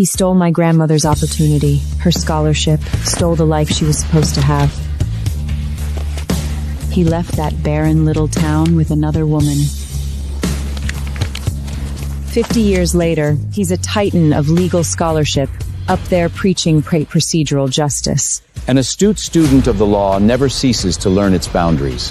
He stole my grandmother's opportunity, her scholarship, stole the life she was supposed to have. He left that barren little town with another woman. 50 years later, he's a titan of legal scholarship, up there preaching procedural justice. An astute student of the law never ceases to learn its boundaries.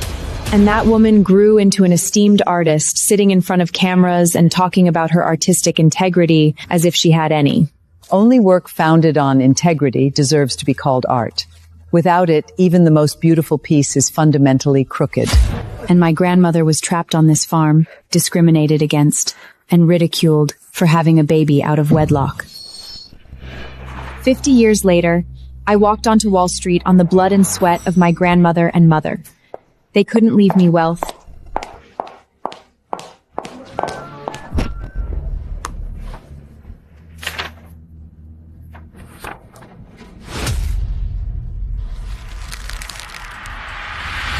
And that woman grew into an esteemed artist, sitting in front of cameras and talking about her artistic integrity as if she had any. Only work founded on integrity deserves to be called art. Without it, even the most beautiful piece is fundamentally crooked. And my grandmother was trapped on this farm, discriminated against, and ridiculed for having a baby out of wedlock. 50 years later, I walked onto Wall Street on the blood and sweat of my grandmother and mother. They couldn't leave me wealth.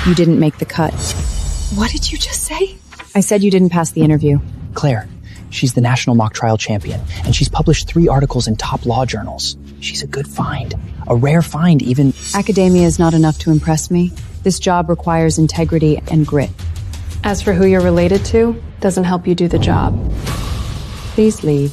You didn't make the cut. What did you just say? I said you didn't pass the interview. Claire, she's the national mock trial champion, and she's published 3 articles in top law journals. She's a good find. A rare find, even. Academia is not enough to impress me. This job requires integrity and grit. As for who you're related to, doesn't help you do the job. Please leave.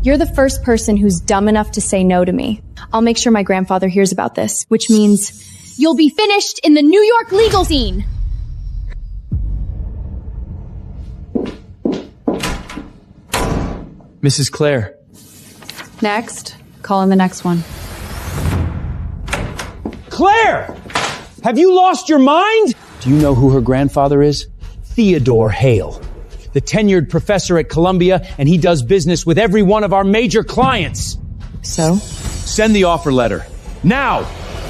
You're the first person who's dumb enough to say no to me. I'll make sure my grandfather hears about this, which means you'll be finished in the New York legal scene. Mrs. Claire. Next. Call in the next one. Claire! Have you lost your mind? Do you know who her grandfather is? Theodore Hale, the tenured professor at Columbia, and he does business with every one of our major clients. So? Send the offer letter. Now!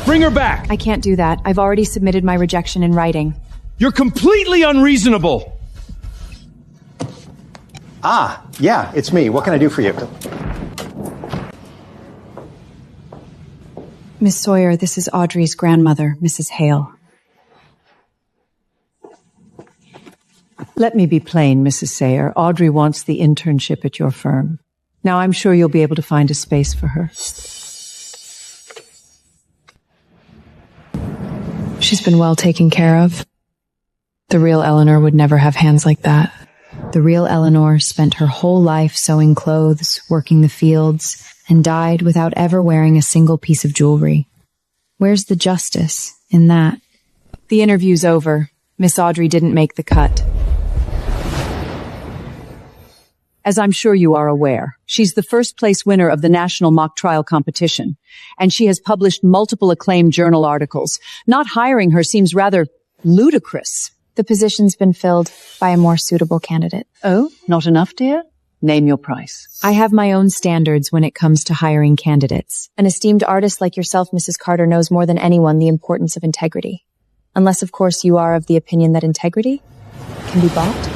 Bring her back! I can't do that. I've already submitted my rejection in writing. You're completely unreasonable! Ah, yeah, it's me. What can I do for you? Miss Sawyer, this is Audrey's grandmother, Mrs. Hale. Let me be plain, Mrs. Sayer. Audrey wants the internship at your firm. Now, I'm sure you'll be able to find a space for her. She's been well taken care of. The real Eleanor would never have hands like that. The real Eleanor spent her whole life sewing clothes, working the fields, and died without ever wearing a single piece of jewelry. Where's the justice in that? The interview's over. Miss Audrey didn't make the cut. As I'm sure you are aware, she's the first place winner of the National Mock Trial Competition, and she has published multiple acclaimed journal articles. Not hiring her seems rather ludicrous. The position's been filled by a more suitable candidate. Oh, not enough, dear? Name your price. I have my own standards when it comes to hiring candidates. An esteemed artist like yourself, Mrs. Carter, knows more than anyone the importance of integrity. Unless, of course, you are of the opinion that integrity can be bought.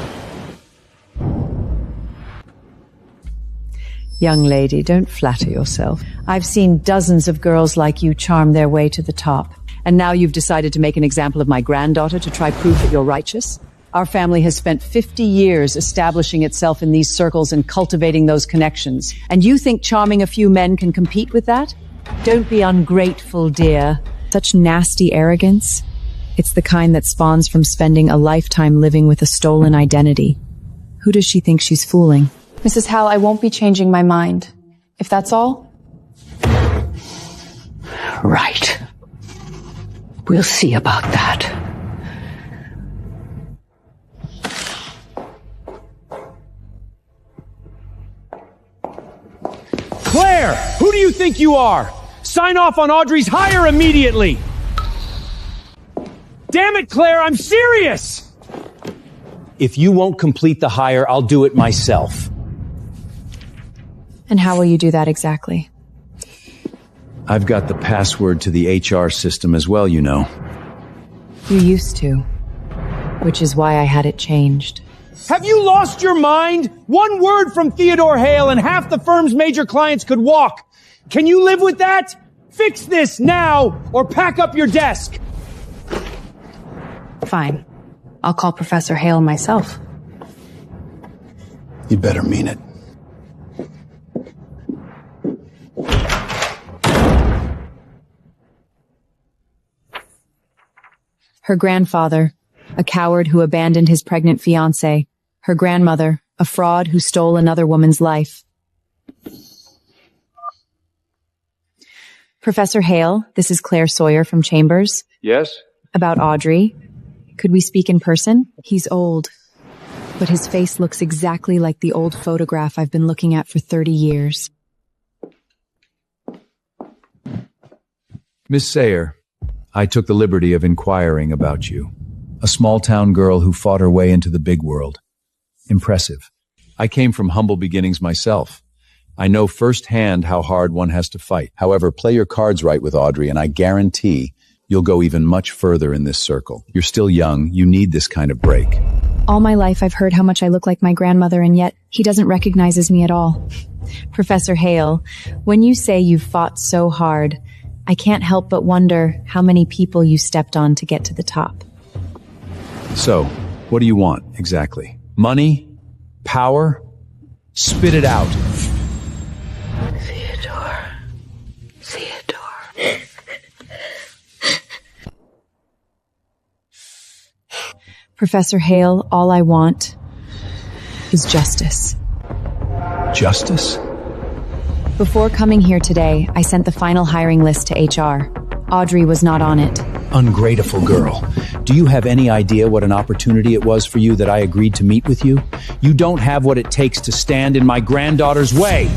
Young lady, don't flatter yourself. I've seen dozens of girls like you charm their way to the top. And now you've decided to make an example of my granddaughter to try prove that you're righteous? Our family has spent 50 years establishing itself in these circles and cultivating those connections. And you think charming a few men can compete with that? Don't be ungrateful, dear. Such nasty arrogance. It's the kind that spawns from spending a lifetime living with a stolen identity. Who does she think she's fooling? Mrs. Howell, I won't be changing my mind. If that's all. Right. We'll see about that. Claire, who do you think you are? Sign off on Audrey's hire immediately! Damn it, Claire, I'm serious! If you won't complete the hire, I'll do it myself. And how will you do that exactly? I've got the password to the HR system as well, you know. You used to. Which is why I had it changed. Have you lost your mind? One word from Theodore Hale and half the firm's major clients could walk. Can you live with that? Fix this now or pack up your desk. Fine. I'll call Professor Hale myself. You better mean it. Her grandfather, a coward who abandoned his pregnant fiancée. Her grandmother, a fraud who stole another woman's life. Professor Hale, this is Claire Sawyer from Chambers. Yes? About Audrey. Could we speak in person? He's old, but his face looks exactly like the old photograph I've been looking at for 30 years. Miss Sayer, I took the liberty of inquiring about you. A small-town girl who fought her way into the big world. Impressive. I came from humble beginnings myself. I know firsthand how hard one has to fight. However, play your cards right with Audrey, and I guarantee you'll go even much further in this circle. You're still young. You need this kind of break. All my life I've heard how much I look like my grandmother, and yet he doesn't recognize me at all. Professor Hale, when you say you've fought so hard, I can't help but wonder how many people you stepped on to get to the top. So, what do you want, exactly? Money? Power? Spit it out. Theodore. Professor Hale, all I want is justice. Justice? Before coming here today, I sent the final hiring list to HR. Audrey was not on it. Ungrateful girl. Do you have any idea what an opportunity it was for you that I agreed to meet with you? You don't have what it takes to stand in my granddaughter's way.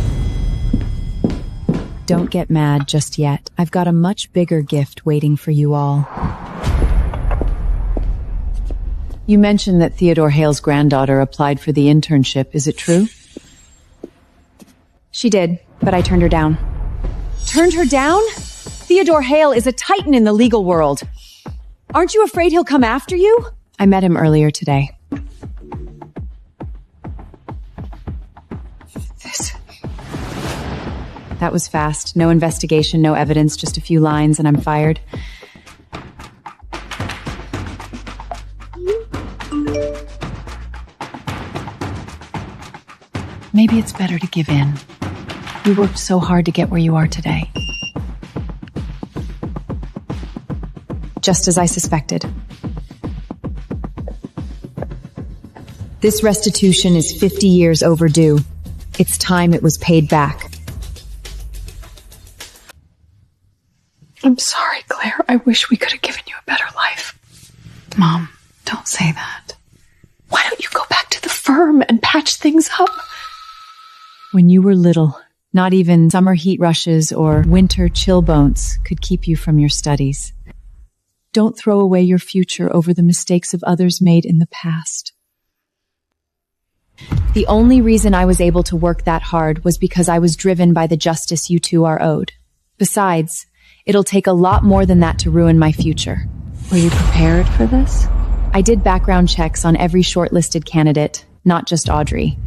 Don't get mad just yet. I've got a much bigger gift waiting for you all. You mentioned that Theodore Hale's granddaughter applied for the internship. Is it true? She did, but I turned her down. Turned her down? Theodore Hale is a titan in the legal world. Aren't you afraid he'll come after you? I met him earlier today. That was fast. No investigation, no evidence, just a few lines, and I'm fired. Maybe it's better to give in. You worked so hard to get where you are today. Just as I suspected. This restitution is 50 years overdue. It's time it was paid back. I'm sorry, Claire. I wish we could have given you a better life. Mom, don't say that. Why don't you go back to the firm and patch things up? When you were little, not even summer heat rushes or winter chill bones could keep you from your studies. Don't throw away your future over the mistakes of others made in the past. The only reason I was able to work that hard was because I was driven by the justice you two are owed. Besides, it'll take a lot more than that to ruin my future. Were you prepared for this? I did background checks on every shortlisted candidate, not just Audrey.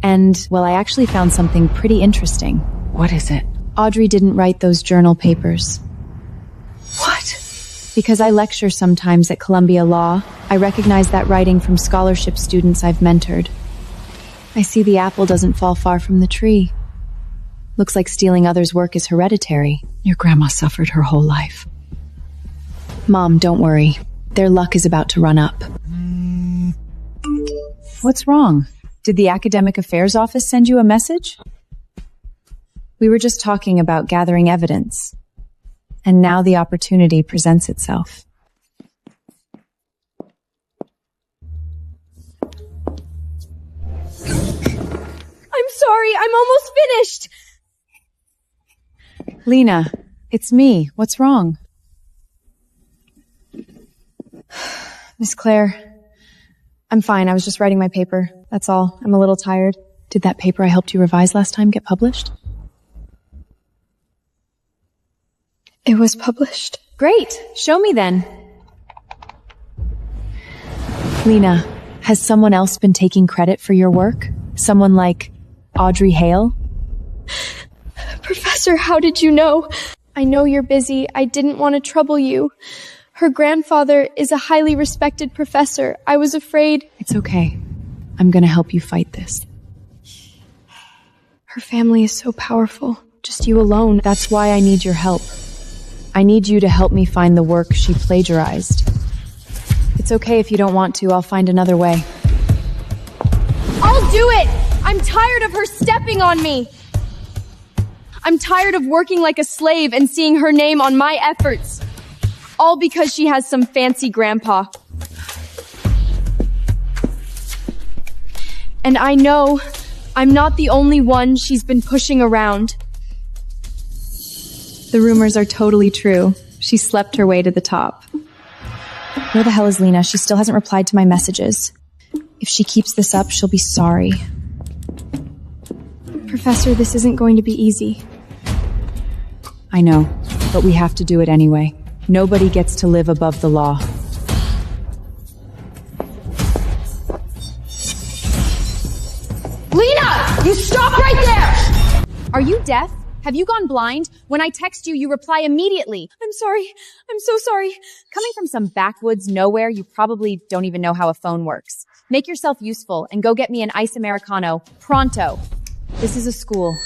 And, well, I actually found something pretty interesting. What is it? Audrey didn't write those journal papers. What? Because I lecture sometimes at Columbia Law, I recognize that writing from scholarship students I've mentored. I see the apple doesn't fall far from the tree. Looks like stealing others' work is hereditary. Your grandma suffered her whole life. Mom, don't worry. Their luck is about to run up. What's wrong? Did the Academic Affairs Office send you a message? We were just talking about gathering evidence. And now the opportunity presents itself. I'm sorry, I'm almost finished! Lena, it's me. What's wrong? Miss Claire, I'm fine. I was just writing my paper. That's all. I'm a little tired. Did that paper I helped you revise last time get published? It was published. Great. Show me then. Lena, has someone else been taking credit for your work? Someone like Audrey Hale? Professor, how did you know? I know you're busy. I didn't want to trouble you. Her grandfather is a highly respected professor. I was afraid... It's okay. I'm gonna help you fight this. Her family is so powerful. Just you alone. That's why I need your help. I need you to help me find the work she plagiarized. It's okay if you don't want to. I'll find another way. I'll do it! I'm tired of her stepping on me! I'm tired of working like a slave and seeing her name on my efforts. All because she has some fancy grandpa. And I know I'm not the only one she's been pushing around. The rumors are totally true. She slept her way to the top. Where the hell is Lena? She still hasn't replied to my messages. If she keeps this up, she'll be sorry. Professor, this isn't going to be easy. I know, but we have to do it anyway. Nobody gets to live above the law. Lena! You stop right there! Are you deaf? Have you gone blind? When I text you, you reply immediately. I'm sorry. I'm so sorry. Coming from some backwoods nowhere, you probably don't even know how a phone works. Make yourself useful and go get me an ice Americano. Pronto. This is a school.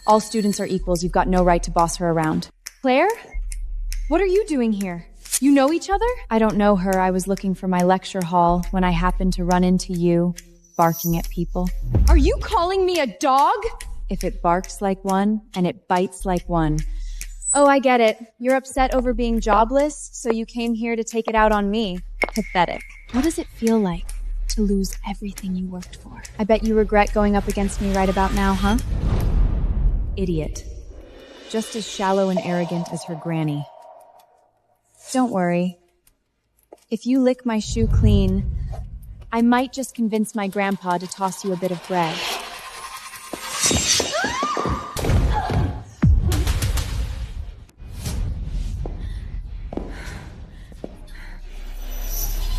All students are equals. You've got no right to boss her around. Claire? What are you doing here? You know each other? I don't know her. I was looking for my lecture hall when I happened to run into you, barking at people. Are you calling me a dog? If it barks like one, and it bites like one. Oh, I get it. You're upset over being jobless, so you came here to take it out on me. Pathetic. What does it feel like to lose everything you worked for? I bet you regret going up against me right about now, huh? Idiot. Just as shallow and arrogant as her granny. Don't worry. If you lick my shoe clean, I might just convince my grandpa to toss you a bit of bread.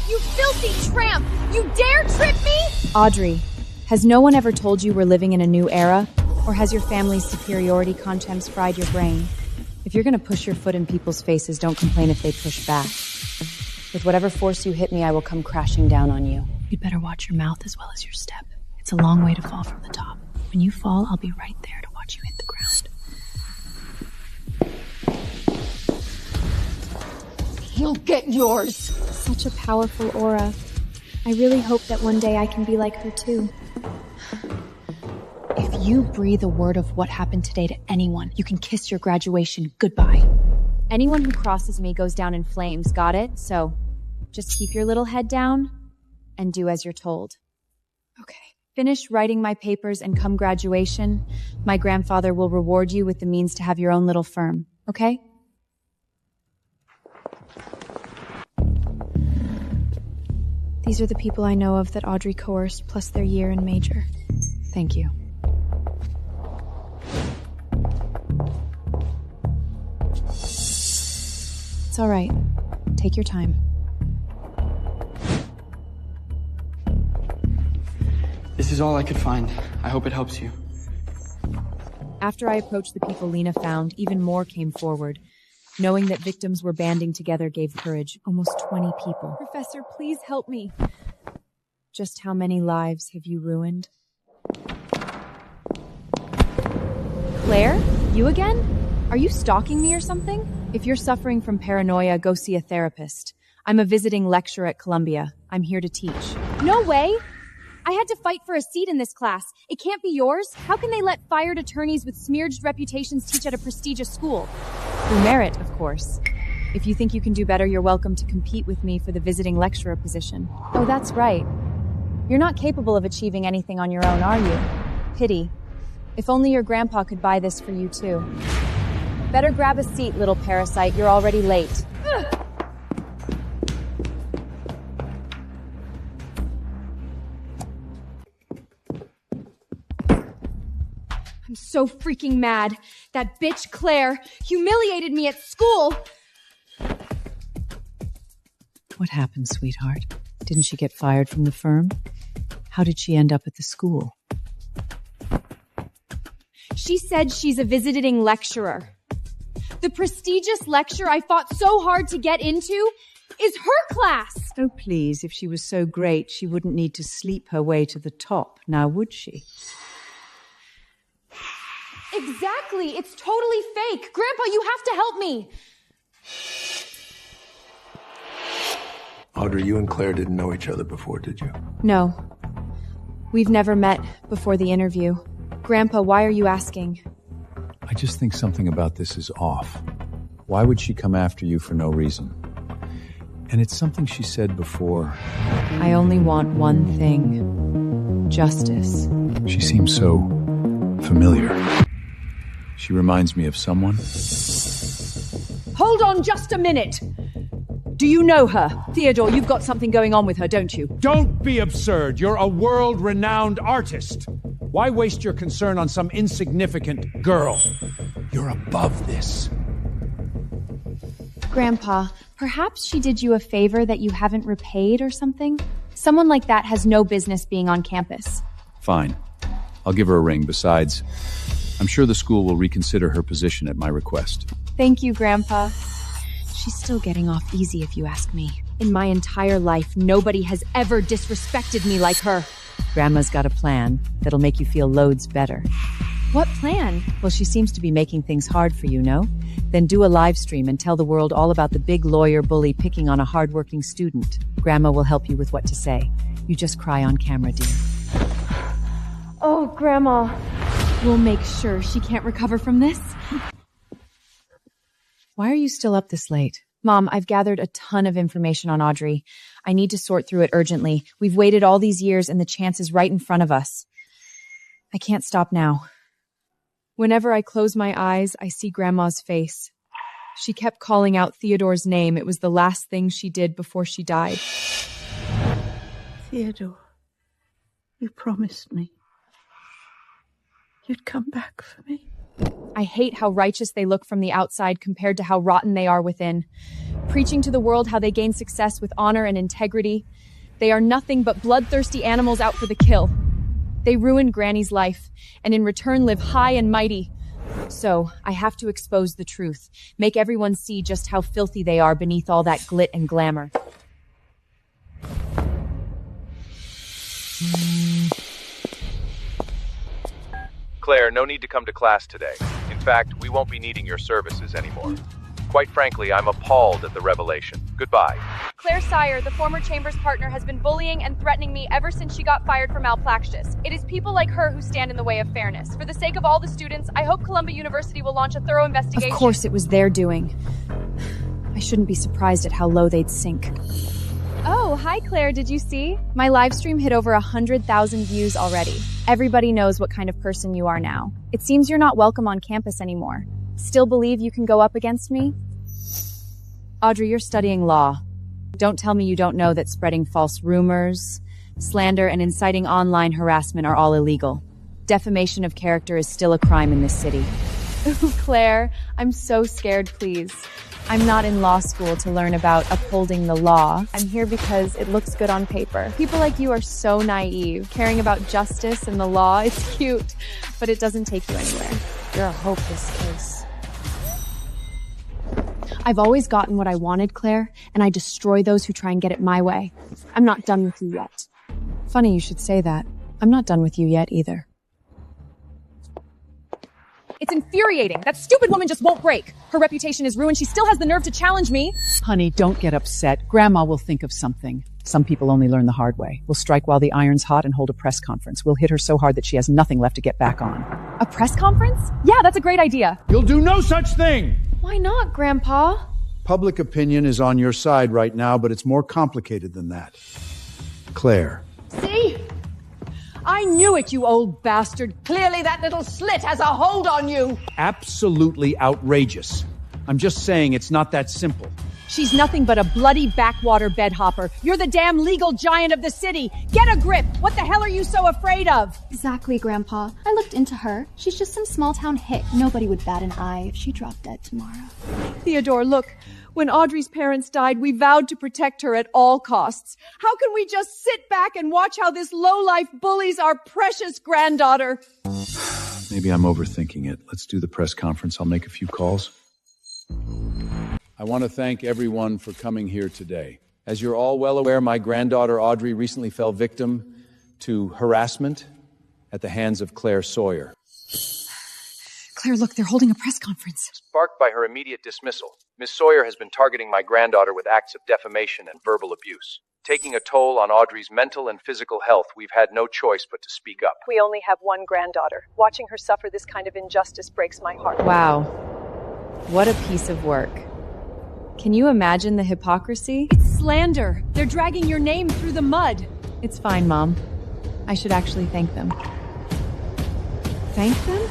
You filthy tramp! You dare trip me? Audrey, has no one ever told you we're living in a new era? Or has your family's superiority contempt fried your brain? If you're gonna push your foot in people's faces, don't complain if they push back. With whatever force you hit me, I will come crashing down on you. You'd better watch your mouth as well as your step. It's a long way to fall from the top. When you fall, I'll be right there to watch you hit the ground. You'll get yours. Such a powerful aura. I really hope that one day I can be like her too. If you breathe a word of what happened today to anyone, you can kiss your graduation goodbye. Anyone who crosses me goes down in flames, got it? So, just keep your little head down and do as you're told. Okay. Finish writing my papers and come graduation, my grandfather will reward you with the means to have your own little firm, okay? These are the people I know of that Audrey coerced, plus their year and major. Thank you. It's all right. Take your time. This is all I could find. I hope it helps you. After I approached the people Lena found, even more came forward. Knowing that victims were banding together gave courage. Almost 20 people. Professor, please help me. Just how many lives have you ruined? Claire? You again? Are you stalking me or something? If you're suffering from paranoia, go see a therapist. I'm a visiting lecturer at Columbia. I'm here to teach. No way! I had to fight for a seat in this class. It can't be yours. How can they let fired attorneys with smeared reputations teach at a prestigious school? Through merit, of course. If you think you can do better, you're welcome to compete with me for the visiting lecturer position. Oh, that's right. You're not capable of achieving anything on your own, are you? Pity. If only your grandpa could buy this for you, too. Better grab a seat, little parasite. You're already late. I'm so freaking mad. That bitch Claire humiliated me at school. What happened, sweetheart? Didn't she get fired from the firm? How did she end up at the school? She said she's a visiting lecturer. The prestigious lecture I fought so hard to get into is her class. Oh, please, if she was so great, she wouldn't need to sleep her way to the top, now would she? Exactly. It's totally fake. Grandpa, you have to help me. Audrey, you and Claire didn't know each other before, did you? No. We've never met before the interview. Grandpa, why are you asking? I just think something about this is off. Why would she come after you for no reason? And it's something she said before. I only want one thing. Justice. She seems so familiar. She reminds me of someone. Hold on just a minute! Do you know her? Theodore, you've got something going on with her, don't you? Don't be absurd. You're a world-renowned artist. Why waste your concern on some insignificant girl? You're above this. Grandpa, perhaps she did you a favor that you haven't repaid or something? Someone like that has no business being on campus. Fine. I'll give her a ring. Besides, I'm sure the school will reconsider her position at my request. Thank you, Grandpa. She's still getting off easy if you ask me. In my entire life, nobody has ever disrespected me like her. Grandma's got a plan that'll make you feel loads better. What plan? Well, she seems to be making things hard for you, no? Then do a live stream and tell the world all about the big lawyer bully picking on a hardworking student. Grandma will help you with what to say. You just cry on camera, dear. Oh, Grandma. We'll make sure she can't recover from this. Why are you still up this late? Mom, I've gathered a ton of information on Audrey. I need to sort through it urgently. We've waited all these years and the chance is right in front of us. I can't stop now. Whenever I close my eyes, I see Grandma's face. She kept calling out Theodore's name. It was the last thing she did before she died. Theodore, you promised me you'd come back for me. I hate how righteous they look from the outside compared to how rotten they are within. Preaching to the world how they gain success with honor and integrity. They are nothing but bloodthirsty animals out for the kill. They ruined Granny's life, and in return live high and mighty. So, I have to expose the truth, make everyone see just how filthy they are beneath all that glit and glamour. Claire, no need to come to class today. In fact, we won't be needing your services anymore. Quite frankly, I'm appalled at the revelation. Goodbye. Claire Sire, the former Chambers partner, has been bullying and threatening me ever since she got fired for malpractice. It is people like her who stand in the way of fairness. For the sake of all the students, I hope Columbia University will launch a thorough investigation. Of course it was their doing. I shouldn't be surprised at how low they'd sink. Oh, hi Claire, did you see? My live stream hit over 100,000 views already. Everybody knows what kind of person you are now. It seems you're not welcome on campus anymore. Still believe you can go up against me? Audrey, you're studying law. Don't tell me you don't know that spreading false rumors, slander, and inciting online harassment are all illegal. Defamation of character is still a crime in this city. Ooh, Claire, I'm so scared, please. I'm not in law school to learn about upholding the law. I'm here because it looks good on paper. People like you are so naive. Caring about justice and the law, it's cute, but it doesn't take you anywhere. You're a hopeless case. I've always gotten what I wanted, Claire, and I destroy those who try and get it my way. I'm not done with you yet. Funny you should say that. I'm not done with you yet either. It's infuriating. That stupid woman just won't break. Her reputation is ruined. She still has the nerve to challenge me. Honey, don't get upset. Grandma will think of something. Some people only learn the hard way. We'll strike while the iron's hot and hold a press conference. We'll hit her so hard that she has nothing left to get back on. A press conference? Yeah, that's a great idea. You'll do no such thing! Why not, Grandpa? Public opinion is on your side right now, but it's more complicated than that. Claire. See? I knew it, you old bastard. Clearly that little slit has a hold on you. Absolutely outrageous. I'm just saying it's not that simple. She's nothing but a bloody backwater bedhopper. You're the damn legal giant of the city. Get a grip. What the hell are you so afraid of? Exactly, Grandpa. I looked into her. She's just some small-town hick. Nobody would bat an eye if she dropped dead tomorrow. Theodore, look. When Audrey's parents died, we vowed to protect her at all costs. How can we just sit back and watch how this lowlife bullies our precious granddaughter? Maybe I'm overthinking it. Let's do the press conference. I'll make a few calls. I want to thank everyone for coming here today. As you're all well aware, my granddaughter Audrey recently fell victim to harassment at the hands of Claire Sawyer. Claire, look, they're holding a press conference. Sparked by her immediate dismissal, Miss Sawyer has been targeting my granddaughter with acts of defamation and verbal abuse. Taking a toll on Audrey's mental and physical health, we've had no choice but to speak up. We only have one granddaughter. Watching her suffer this kind of injustice breaks my heart. Wow. What a piece of work. Can you imagine the hypocrisy? It's slander. They're dragging your name through the mud. It's fine, Mom. I should actually thank them. Thank them?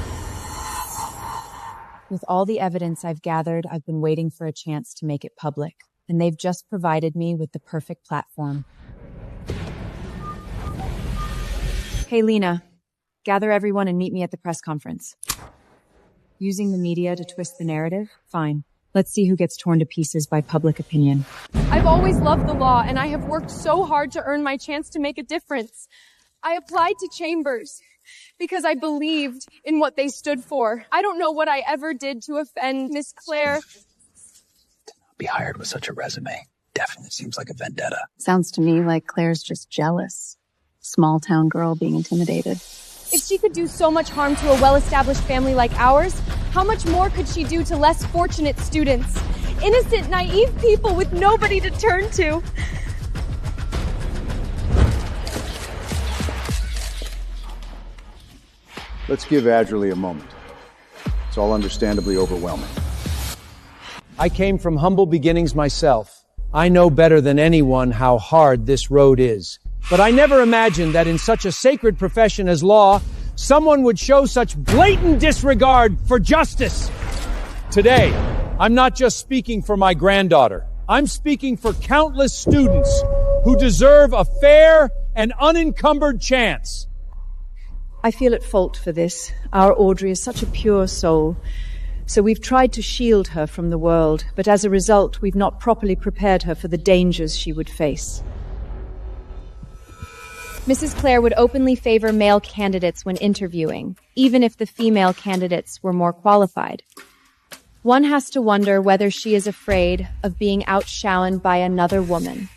With all the evidence I've gathered, I've been waiting for a chance to make it public, and they've just provided me with the perfect platform. Hey, Lena, gather everyone and meet me at the press conference. Using the media to twist the narrative? Fine. Let's see who gets torn to pieces by public opinion. I've always loved the law, and I have worked so hard to earn my chance to make a difference. I applied to Chambers because I believed in what they stood for. I don't know what I ever did to offend Miss Claire. To not be hired with such a resume definitely seems like a vendetta. Sounds to me like Claire's just jealous. Small town girl being intimidated. If she could do so much harm to a well-established family like ours, how much more could she do to less fortunate students? Innocent, naive people with nobody to turn to. Let's give Adderley a moment. It's all understandably overwhelming. I came from humble beginnings myself. I know better than anyone how hard this road is. But I never imagined that in such a sacred profession as law, someone would show such blatant disregard for justice. Today, I'm not just speaking for my granddaughter. I'm speaking for countless students who deserve a fair and unencumbered chance. I feel at fault for this. Our Audrey is such a pure soul. So we've tried to shield her from the world, but as a result, we've not properly prepared her for the dangers she would face. Mrs. Claire would openly favor male candidates when interviewing, even if the female candidates were more qualified. One has to wonder whether she is afraid of being outshone by another woman.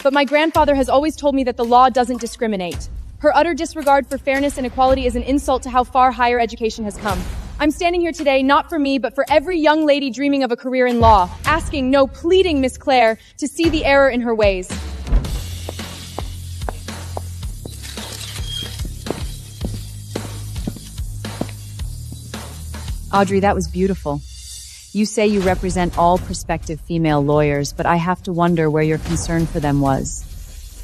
But my grandfather has always told me that the law doesn't discriminate. Her utter disregard for fairness and equality is an insult to how far higher education has come. I'm standing here today not for me, but for every young lady dreaming of a career in law, asking, no, pleading Miss Claire to see the error in her ways. Audrey, that was beautiful. You say you represent all prospective female lawyers, but I have to wonder where your concern for them was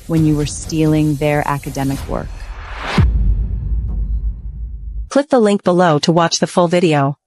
when you were stealing their academic work. Click the link below to watch the full video.